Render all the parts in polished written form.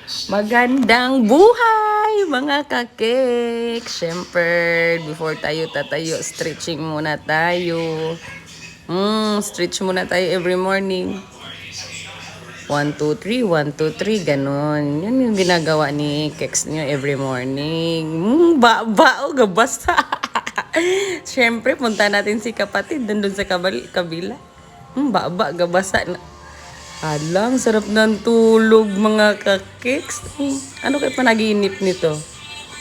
Magandang buhay mga kakek! Siyempre, before tayo tatayo, stretching muna tayo. Stretch muna tayo every morning. 1, 2, 3, 1, 2, 3, ganon. Yun yung ginagawa ni Keks niyo every morning. Ba-bao, gabasa. Siyempre, punta natin si kapatid dun sa kabila. Ba-ba, gabasa na. Alang, sarap ng tulog mga kakeks. Ano kayo panaginip nito?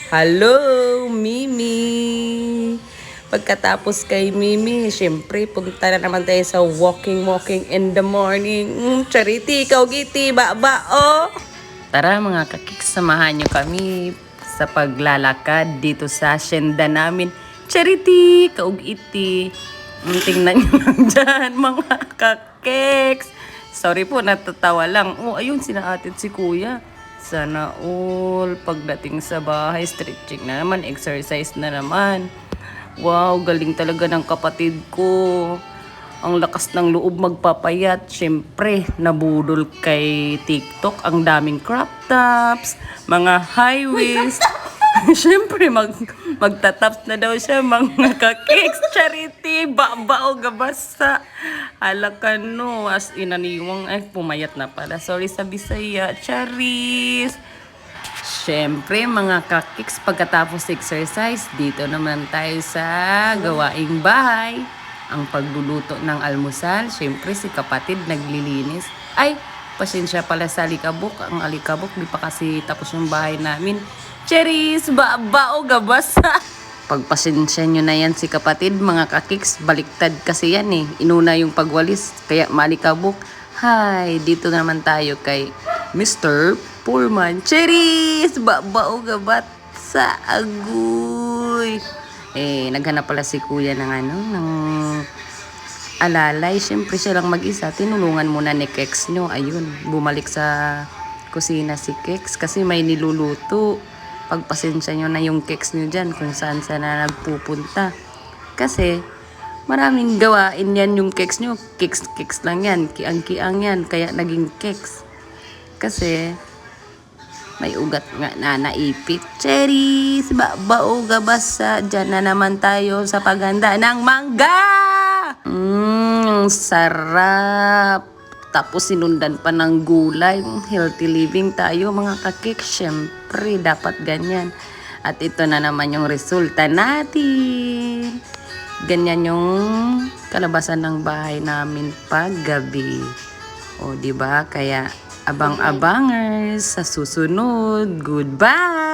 Hello, Mimi! Pagkatapos kay Mimi, syempre, punta na naman tayo sa walking in the morning. Charity, ikaw giti, ba, oh! Tara mga kakeks, samahan nyo kami sa paglalakad dito sa asyenda namin. Charity, kaug iti. Tingnan nyo lang dyan mga kakeks. Sorry po, natatawa lang. Ayun, sinaatit si kuya. Sana all. Pagdating sa bahay, stretching na naman, exercise na naman. Wow, galing talaga ng kapatid ko. Ang lakas ng loob magpapayat. Siyempre, nabudol kay TikTok. Ang daming crop tops, mga high waist. Siyempre, magtataps na daw siya, mga kakeks. Charity, ba-bao, gabasa. Alakan no, as inaniwang, ay pumayat na pala. Sorry sa Bisaya, charis. Siyempre, mga kakeks, pagkatapos exercise, dito naman tayo sa gawaing bahay. Ang pagluluto ng almusal, siyempre si kapatid naglilinis. Ay, pasensya pala sa alikabok. Ang alikabok, di pa kasi tapos yung bahay namin. Cheris, ba-bao, gabasa. Pagpasensya nyo na yan si kapatid, mga kakiks, baliktad kasi yan eh. Inuna yung pagwalis, kaya malikabok. Hi, dito naman tayo kay Mr. Pullman. Cheris, ba-bao, gabasa, agoy. Naghanap pala si kuya ng ng alalay. Siyempre siya lang mag-isa. Tinulungan muna ni Keks nyo. Ayun, bumalik sa kusina si Keks kasi may niluluto. Pagpasensya nyo na yung Keks nyo dyan kung saan na nagpupunta. Kasi maraming gawain yan yung Keks nyo. Keks lang yan. Kiang-kiang yan. Kaya naging Keks. Kasi may ugat nga na naipit. Cherries, ba-bao, gabasa. Diyan na naman tayo sa paghanda ng mangga. Sarap. Tapos sinundan pa ng gulay. Healthy living tayo mga kakik. Siyempre, dapat ganyan. At ito na naman yung resulta natin. Ganyan yung kalabasan ng bahay namin paggabi. O, diba? Kaya abang-abangers sa susunod. Goodbye!